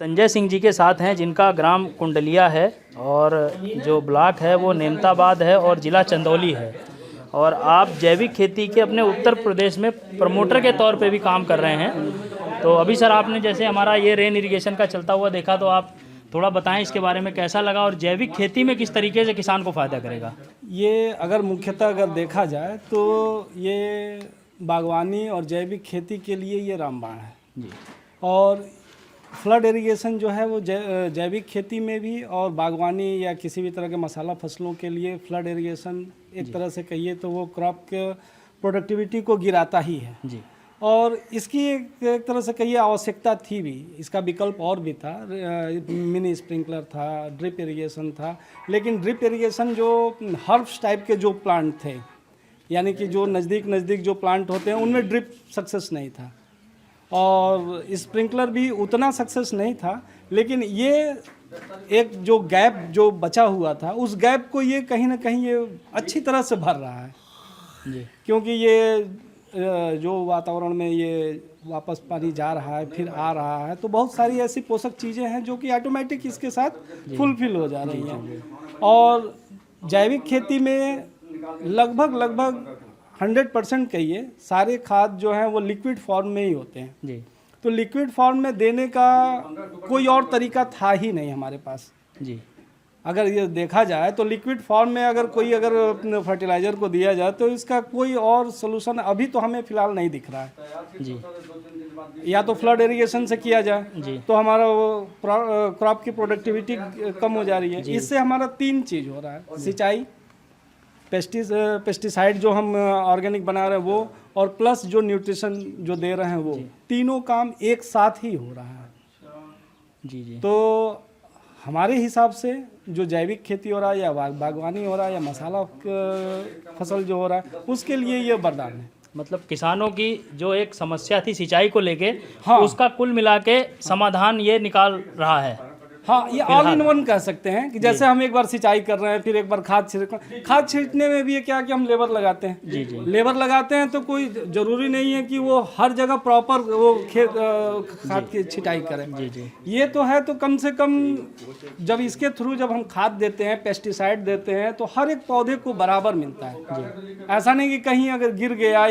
संजय सिंह जी के साथ हैं, जिनका ग्राम कुंडलिया है और जो ब्लॉक है वो नेमताबाद है और ज़िला चंदौली है। और आप जैविक खेती के अपने उत्तर प्रदेश में प्रमोटर के तौर पे भी काम कर रहे हैं। तो अभी सर आपने जैसे हमारा ये रेन इरिगेशन का चलता हुआ देखा, तो आप थोड़ा बताएं इसके बारे में कैसा लगा और जैविक खेती में किस तरीके से किसान को फ़ायदा करेगा। ये अगर मुख्यतः अगर देखा जाए तो ये बागवानी और जैविक खेती के लिए ये रामबाण है जी। और फ्लड इरिगेशन जो है वो जैविक खेती में भी और बागवानी या किसी भी तरह के मसाला फसलों के लिए फ्लड इरिगेशन एक तरह से कहिए तो वो क्रॉप के प्रोडक्टिविटी को गिराता ही है जी। और इसकी एक तरह से कहिए आवश्यकता थी भी। इसका विकल्प और भी था, मिनी स्प्रिंकलर था, ड्रिप इरिगेशन था, लेकिन ड्रिप इरिगेशन जो हर्ब्स टाइप के जो प्लांट थे, यानी कि जो नज़दीक जो प्लांट होते हैं उनमें ड्रिप सक्सेस नहीं था और स्प्रिंकलर भी उतना सक्सेस नहीं था। लेकिन ये एक जो गैप जो बचा हुआ था, उस गैप को ये कहीं ना कहीं ये अच्छी तरह से भर रहा है जी। क्योंकि ये जो वातावरण में ये वापस पानी जा रहा है फिर आ रहा है, तो बहुत सारी ऐसी पोषक चीज़ें हैं जो कि ऑटोमेटिक इसके साथ फुलफिल हो जा रही हैं। और जैविक खेती में लगभग 100% कहिए सारे खाद जो हैं वो लिक्विड फॉर्म में ही होते हैं जी। तो लिक्विड फॉर्म में देने का कोई और तरीका था ही नहीं हमारे पास। जी। अगर ये देखा जाए तो लिक्विड फॉर्म में अगर फर्टिलाइज़र को दिया जाए तो इसका कोई और सोल्यूशन अभी तो हमें फ़िलहाल नहीं दिख रहा है जी। या तो फ्लड इरिगेशन से किया जाए जी। तो हमारा वो क्रॉप की प्रोडक्टिविटी कम हो जा रही है। इससे हमारा 3 चीज़ हो रहा है, सिंचाई, पेस्टिसाइड जो हम ऑर्गेनिक बना रहे हैं वो, और प्लस जो न्यूट्रिशन जो दे रहे हैं वो, तीनों काम एक साथ ही हो रहा है। जी। जी। तो हमारे हिसाब से जो जैविक खेती हो रहा है या बागवानी हो रहा है या मसाला फसल जो हो रहा है, उसके लिए ये वरदान है। मतलब किसानों की जो एक समस्या थी सिंचाई को लेके, हाँ, उसका कुल मिला के समाधान ये निकाल रहा है। हाँ, ये ऑल इन वन कह सकते हैं कि जैसे हम एक बार सिंचाई कर रहे हैं, फिर एक बार खाद छींटने में भी ये क्या कि हम लेबर लगाते हैं। जी। जी। लेबर लगाते हैं तो कोई ज़रूरी नहीं है कि वो हर जगह प्रॉपर वो खाद की छिटाई करें। जी। जी। ये तो है, तो कम से कम जब इसके थ्रू जब हम खाद देते हैं, पेस्टिसाइड देते हैं, तो हर एक पौधे को बराबर मिलता है। ऐसा नहीं कि कहीं अगर गिर गया